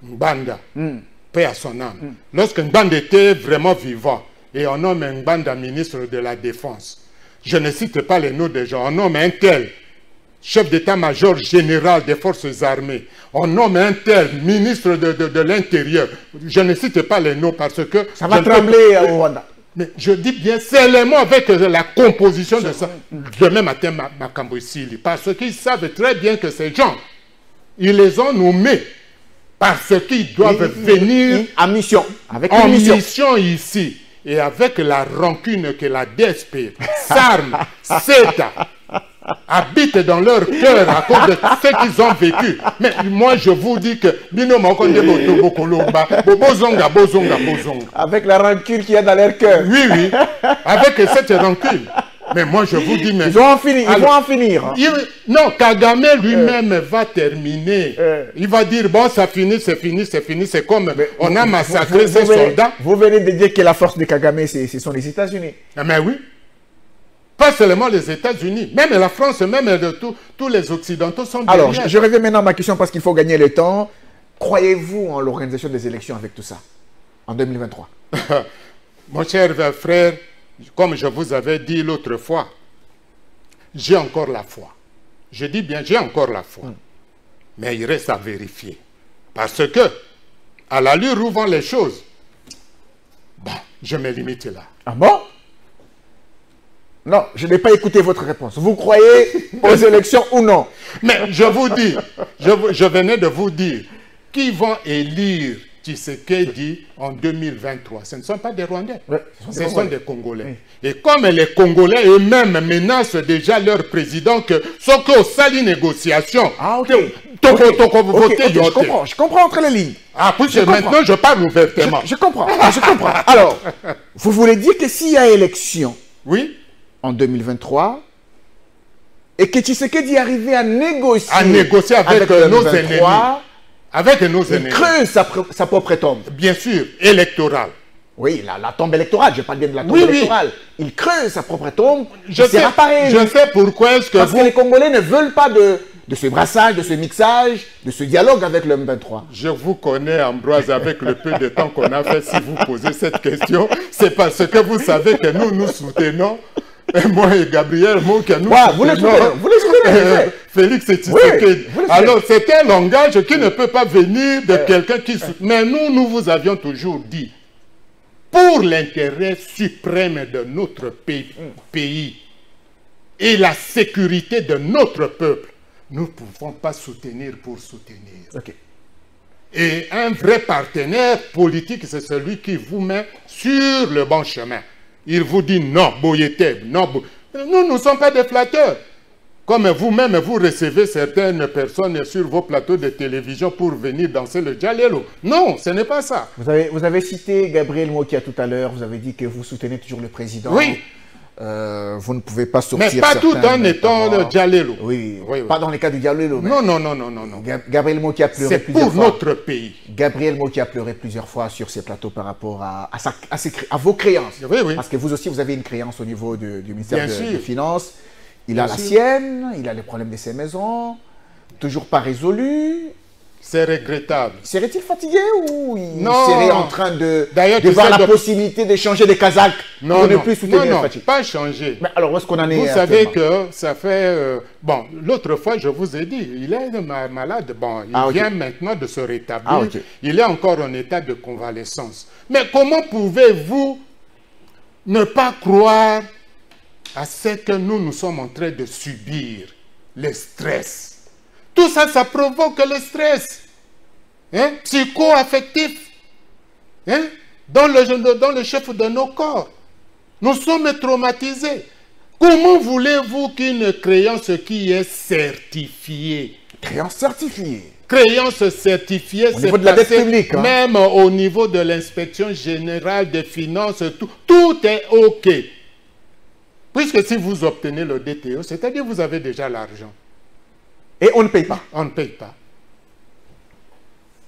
Mbanda, paix à son âme. Lorsque Mbanda était vraiment vivant, et on nomme Mbanda ministre de la Défense, je ne cite pas les noms des gens, on nomme un tel chef d'état-major général des forces armées, on nomme un tel ministre de l'Intérieur, je ne cite pas les noms parce que... Ça va trembler au Rwanda. Mais je dis bien seulement avec la composition de ça. Demain matin, Makambo Sili, parce qu'ils savent très bien que ces gens, ils les ont nommés parce qu'ils doivent venir en mission, avec en une mission ici. Et avec la rancune que la DSP, SARM, CETA, habitent dans leur cœur à cause de ce qu'ils ont vécu. Mais moi, je vous dis que... Avec la rancune qu'il y a dans leur cœur. Oui, oui. Avec cette rancune. Mais moi, je vous dis... Mais, ils vont en finir. Ils vont en finir. Non, Kagame lui-même va terminer. Il va dire, bon, ça finit, c'est fini, c'est fini. C'est comme on a massacré ces soldats. Vous venez de dire que la force de Kagame, ce sont les États-Unis. Mais oui. Pas seulement les États-Unis, même la France, même tous les Occidentaux sont derrière. Alors, je reviens maintenant à ma question parce qu'il faut gagner le temps. Croyez-vous en l'organisation des élections avec tout ça, en 2023? Mon cher frère, comme je vous avais dit l'autre fois, j'ai encore la foi. Je dis bien, j'ai encore la foi. Mais il reste à vérifier. Parce que, à l'allure où vont les choses, bon, je me limite là. Ah bon? Non, je n'ai pas écouté votre réponse. Vous croyez aux élections ou non? Mais je vous dis, je venais de vous dire, qui vont élire Tshisekedi en 2023? Ce ne sont pas des Rwandais, ce sont des Congolais. Et comme les Congolais eux-mêmes menacent déjà leur président que ce que sali négociation, je comprends entre les lignes. Ah, puis maintenant je parle ouvertement. Je comprends. Alors, vous voulez dire que s'il y a élection, oui, en 2023, et que Tshisekedi arrivait à négocier, avec nos ennemis. Avec nos ennemis. Il creuse sa propre tombe. Bien sûr, électorale. Oui, la tombe électorale, je parle bien de la tombe électorale. Il creuse sa propre tombe. Je sais pourquoi est-ce que Parce que les Congolais ne veulent pas de ce brassage, de ce mixage, de ce dialogue avec le M23. Je vous connais, Ambroise, avec le peu de temps qu'on a fait. Si vous posez cette question, c'est parce que vous savez que nous soutenons. Et moi et Gabriel, que nous vous les soutenez. Félix Tshisekedi. Alors, c'est un langage qui ne peut pas venir de quelqu'un qui soutient. Mais nous vous avions toujours dit, pour l'intérêt suprême de notre pays et la sécurité de notre peuple, nous ne pouvons pas soutenir pour soutenir. Okay. Et un vrai partenaire politique, c'est celui qui vous met sur le bon chemin. Il vous dit non, Boyeteb, non. Nous ne sommes pas des flatteurs. Comme vous-même, vous recevez certaines personnes sur vos plateaux de télévision pour venir danser le Djalelo. Non, ce n'est pas ça. Vous avez cité Gabriel Mokia tout à l'heure, vous avez dit que vous soutenez toujours le président. Oui. Vous ne pouvez pas sortir. Mais pas tout en étant le Djalelo. Oui, pas dans les cas du Djalelo. Non, non, non, non, non. Gabriel Mokia a pleuré C'est plusieurs fois. pour notre pays. Gabriel Mokia a pleuré plusieurs fois sur ces plateaux par rapport à vos créances. Oui, oui. Parce que vous aussi, vous avez une créance au niveau du ministère des Finances. Il a la sûr. Sienne, il a les problèmes de ses maisons, toujours pas résolus. C'est regrettable. Serait-il fatigué ou il Non. serait en train de D'ailleurs, voir la possibilité de changer de Kazakh non, pour ne non, plus soutenir non, Fatih? pas changer. Mais alors, où est-ce qu'on en est? Vous savez que ça fait... bon, l'autre fois, je vous ai dit, il est malade. Bon, il vient maintenant de se rétablir. Il est encore en état de convalescence. Mais comment pouvez-vous ne pas croire à ce que nous sommes en train de subir, le stress? Tout ça, ça provoque le stress psycho-affectif dans le chef de nos corps. Nous sommes traumatisés. Comment voulez-vous qu'une créance qui est certifiée, créance certifiée, créance certifiée, au niveau de la dette publique, même au niveau de l'inspection générale des finances, tout est OK. Puisque si vous obtenez le DTO, c'est-à-dire que vous avez déjà l'argent. Et on ne paye pas. On ne paye pas.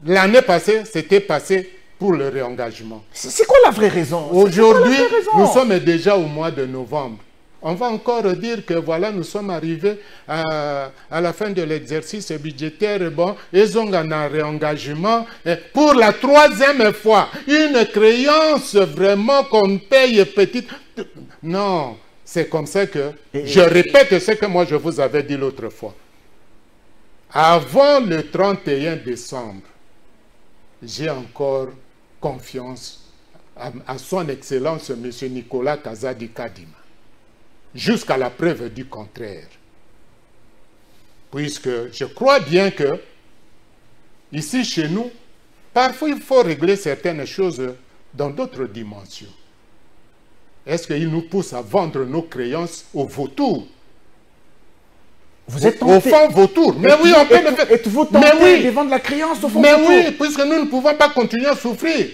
L'année passée, c'était passé pour le réengagement. C'est quoi la vraie raison? Aujourd'hui, nous sommes déjà au mois de novembre. On va encore dire que voilà, nous sommes arrivés à la fin de l'exercice budgétaire. Bon, ils ont un réengagement. Et pour la troisième fois, une créance vraiment qu'on paye petite. Non, c'est comme ça que... je répète ce que moi je vous avais dit l'autre fois. Avant le 31 décembre, j'ai encore confiance à son Excellence M. Nicolas Kazadi Kadima, jusqu'à la preuve du contraire. Puisque je crois bien que, ici chez nous, parfois il faut régler certaines choses dans d'autres dimensions. Est-ce qu'il nous pousse à vendre nos créances aux vautours? Vous êtes au fond vautour. Mais oui, on peut le faire. Êtes-vous tenté de vendre la créance au fond vautour? Mais oui, puisque nous ne pouvons pas continuer à souffrir.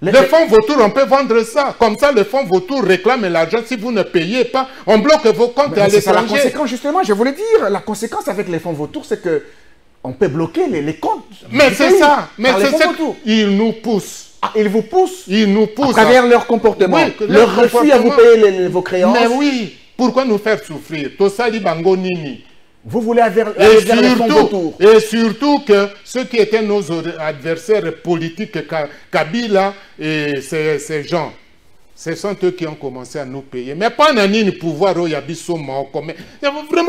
Le fonds vautour, on peut vendre ça. Comme ça, le fonds vautour réclame l'argent. Si vous ne payez pas, on bloque vos comptes à l'étranger. C'est la conséquence, justement, je voulais dire. La conséquence avec les fonds vautours, c'est que on peut bloquer les comptes. Mais c'est ça. Mais c'est ça. Ils nous poussent. Ah, ils vous poussent? Ils nous poussent. À travers leur comportement. Oui, leur refus à vous payer vos créances. Mais oui. Pourquoi nous faire souffrir? Tosali bango nini. Vous voulez vers les fonds vautours. Et surtout que ceux qui étaient nos adversaires politiques, Kabila et ces gens, ce sont eux qui ont commencé à nous payer. Mais pas un pouvoir, vraiment,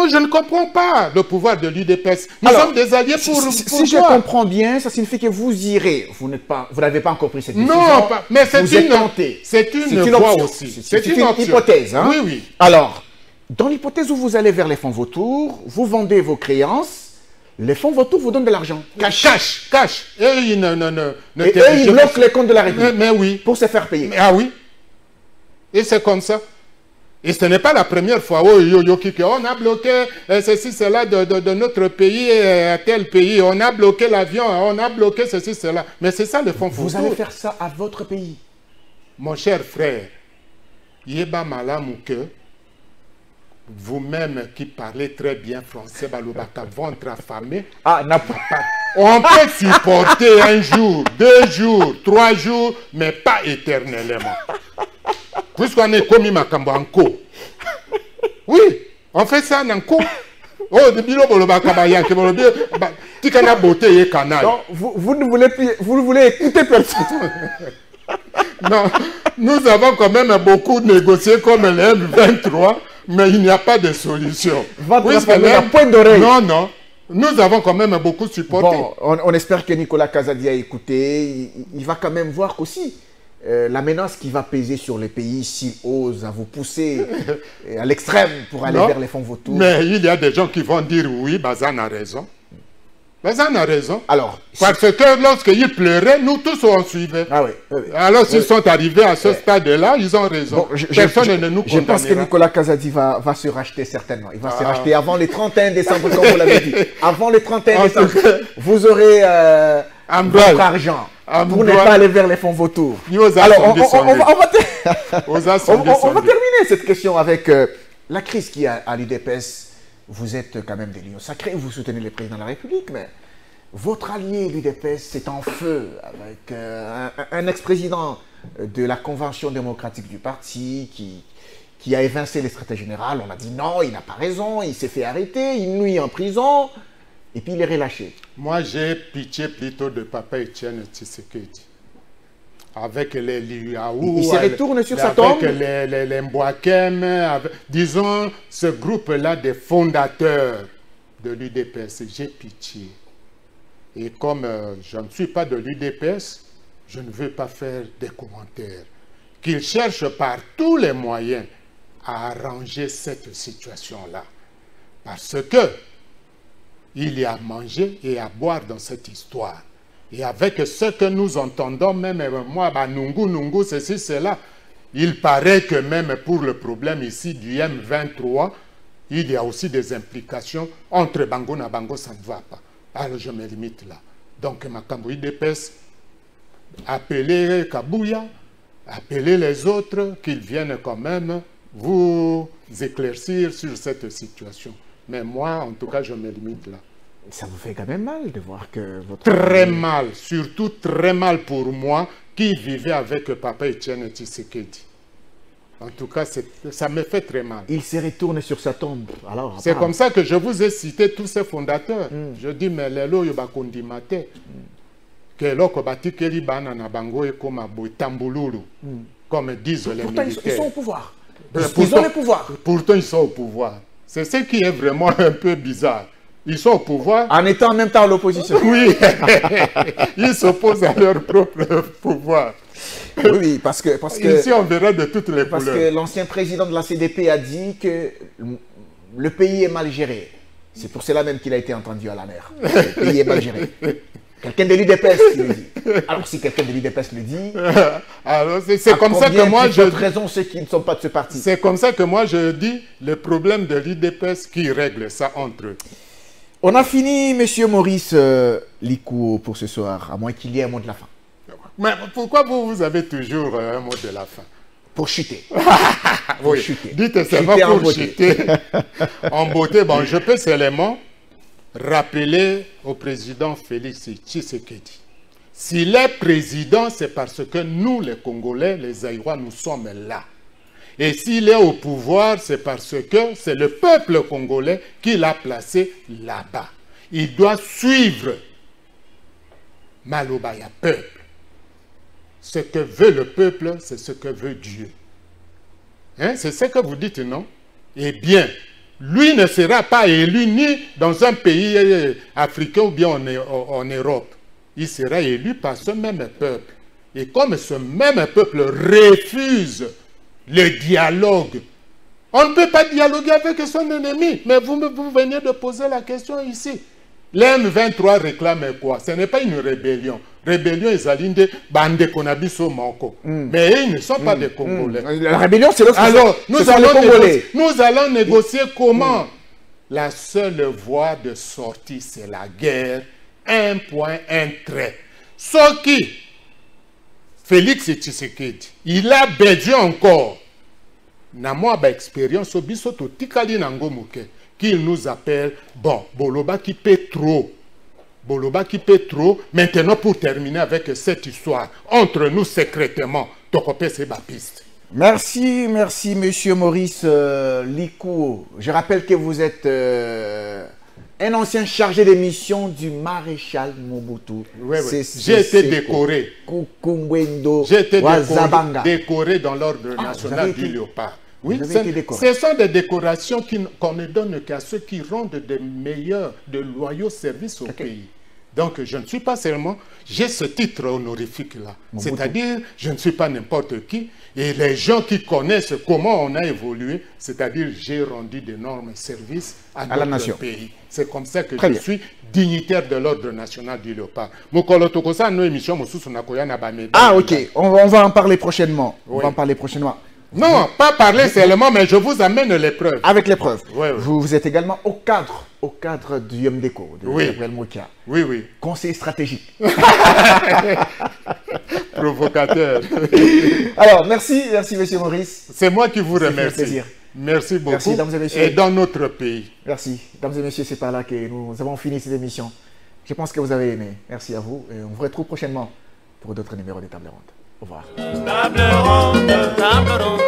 je ne comprends pas le pouvoir de l'UDPS. Nous sommes des alliés pour si je comprends bien, ça signifie que vous irez. Vous n'avez pas encore pris cette décision. Non, mais c'est une voie option. aussi. C'est une hypothèse. Hein? Oui, oui. Alors, dans l'hypothèse où vous allez vers les fonds vautours, vous vendez vos créances, les fonds vautours vous donnent de l'argent. Cash. Et ils ils bloquent les comptes de la République. Mais oui. Pour se faire payer. Ah oui. Et c'est comme ça. Et ce n'est pas la première fois où on a bloqué ceci, cela de notre pays à tel pays. On a bloqué l'avion, on a bloqué ceci, cela. Mais c'est ça le fonds vautour. Vous allez faire ça à votre pays. Mon cher frère, Yeba Malamouke, vous-même qui parlez très bien français, ventre affamé, on peut supporter un jour, 2 jours, 3 jours, mais pas éternellement. Puisqu'on est commis Makambo en co. Oui, on fait ça en co. Oh, de bilo bolobakabaya, que bolobie, tikana beauté et canal. Non, vous ne voulez plus, vous ne voulez écouter personne. Non, nous avons quand même beaucoup négocié comme le M23, mais il n'y a pas de solution. Votre famille a point d'oreille. Non. Nous avons quand même beaucoup supporté. Bon, on espère que Nicolas Kazadi a écouté. Il va quand même voir qu'aussi, la menace qui va peser sur les pays s'il ose à vous pousser à l'extrême pour aller vers les fonds vautours. Mais il y a des gens qui vont dire oui, Bazan a raison. Mais ça a raison. Alors, parce que lorsqu'ils pleuraient, nous tous on suivait. Ah oui, oui. Alors s'ils sont arrivés à ce stade-là, ils ont raison. Bon, personne ne nous condamnera. Je pense que Nicolas Kazadi va se racheter certainement. Il va se racheter avant le 31 décembre, comme vous l'avez dit. Avant le 31 décembre, vous aurez votre argent pour ne pas aller vers les fonds vautours. Alors, on va terminer cette question avec la crise qu'il y a à l'UDPS. Vous êtes quand même des lions sacrés, vous soutenez le président de la République, mais votre allié, l'UDPS, c'est en feu avec un ex-président de la Convention démocratique du parti qui a évincé les secrétaires généraux. On a dit non, il n'a pas raison, il s'est fait arrêter, il nuit en prison, et puis il est relâché. Moi, j'ai pitié plutôt de Papa Etienne Tshisekedi. Avec les Liaou, il se retourne sur sa tombe. Avec les Mbwakem, disons ce groupe-là des fondateurs de l'UDPS. J'ai pitié. Et comme je ne suis pas de l'UDPS, je ne veux pas faire des commentaires. Qu'ils cherchent par tous les moyens à arranger cette situation-là. Parce que il y a à manger et à boire dans cette histoire. Et avec ce que nous entendons, même moi, Nungu, ceci, cela, il paraît que même pour le problème ici du M23, il y a aussi des implications entre Bango et Bango, ça ne va pas. Alors je me limite là. Donc, Makambo UDPS, appelez Kabouya, appelez les autres, qu'ils viennent quand même vous éclaircir sur cette situation. Mais moi, en tout cas, je me limite là. Ça vous fait quand même mal de voir que votre... Très mal, surtout très mal pour moi qui vivais avec Papa Etienne Tshisekedi. En tout cas, ça me fait très mal. Il se retourne sur sa tombe. C'est comme ça que je vous ai cité tous ces fondateurs. Je dis, mais les lois, ils mate. Que l'oko batikeli bana na bango et comme tambuluru, comme disent les militaires. Pourtant, ils sont au pouvoir. Ils ont le pouvoir. Pourtant, ils sont au pouvoir. C'est ce qui est vraiment un peu bizarre. Ils sont au pouvoir. En étant en même temps à l'opposition. Oui. Ils s'opposent à leur propre pouvoir. Oui, parce que... Ici, on verra de toutes les couleurs. Parce que l'ancien président de la CDP a dit que le pays est mal géré. C'est pour cela même qu'il a été entendu à la mer. Le pays est mal géré. Quelqu'un de l'UDPS qui le dit. Alors, si quelqu'un de l'UDPS le dit... Alors, c'est comme ça que moi, je... raison ceux qui ne sont pas de ce parti. C'est comme ça que moi, je dis le problème de l'UDPS qui règle ça entre eux. On a fini, monsieur Maurice Likou, pour ce soir, à moins qu'il y ait un mot de la fin. Mais pourquoi vous avez toujours un mot de la fin? Pour chuter. Oui, chuter. Dites seulement pour chuter. En beauté, bon, je peux seulement rappeler au président Félix Tshisekedi. S'il est président, c'est parce que nous, les Congolais, les Aïrois, nous sommes là. Et s'il est au pouvoir, c'est parce que c'est le peuple congolais qui l'a placé là-bas. Il doit suivre Malobaya peuple. Ce que veut le peuple, c'est ce que veut Dieu. Hein? C'est ce que vous dites, non? Eh bien, lui ne sera pas élu ni dans un pays africain ou bien en Europe. Il sera élu par ce même peuple. Et comme ce même peuple refuse le dialogue. On ne peut pas dialoguer avec son ennemi. Mais vous venez de poser la question ici. L'M23 réclame quoi? Ce n'est pas une rébellion. Rébellion, ils allient bande konabiso manko. Mais ils ne sont pas des Congolais. La rébellion, c'est l'autre. Alors, nous allons négocier comment? La seule voie de sortie, c'est la guerre. Un point, un trait. Ce qui Félix Tshisekedi, il a besoin encore. Na moi ba expérience au bisoto tikali nangomuke qu'il nous appelle bon Boloba qui paie trop. Boloba qui paie trop. Maintenant pour terminer avec cette histoire entre nous secrètement, tokope c'est bapiste. Merci, merci monsieur Maurice Likou. Je rappelle que vous êtes un ancien chargé de mission du maréchal Mobutu. Oui, oui. J'ai été décoré. J'ai été décoré dans l'ordre national du Léopard. Oui, ce sont des décorations qu'on ne donne qu'à ceux qui rendent de meilleurs, de loyaux services au pays. Donc, je ne suis pas seulement, j'ai ce titre honorifique-là. C'est-à-dire, je ne suis pas n'importe qui. Et les gens qui connaissent comment on a évolué, c'est-à-dire, j'ai rendu d'énormes services à notre pays. C'est comme ça que je suis dignitaire de l'ordre national du léopard. Ah, ok. On va en parler prochainement. On va en parler prochainement. Non, pas parler seulement, mais je vous amène les preuves. Avec les preuves. Oui, oui. Vous êtes également au cadre du Yomdeco, de Gabriel Moukia. Oui, oui. Conseiller stratégique. Provocateur. Alors, merci, monsieur Maurice. C'est moi qui vous remercie. C'est un plaisir. Merci beaucoup. Merci, mesdames et messieurs. Et dans notre pays. Merci. Mesdames et messieurs, c'est par là que nous avons fini cette émission. Je pense que vous avez aimé. Merci à vous. Et on vous retrouve prochainement pour d'autres numéros des Tables Rondes. Au revoir. Table ronde, table ronde.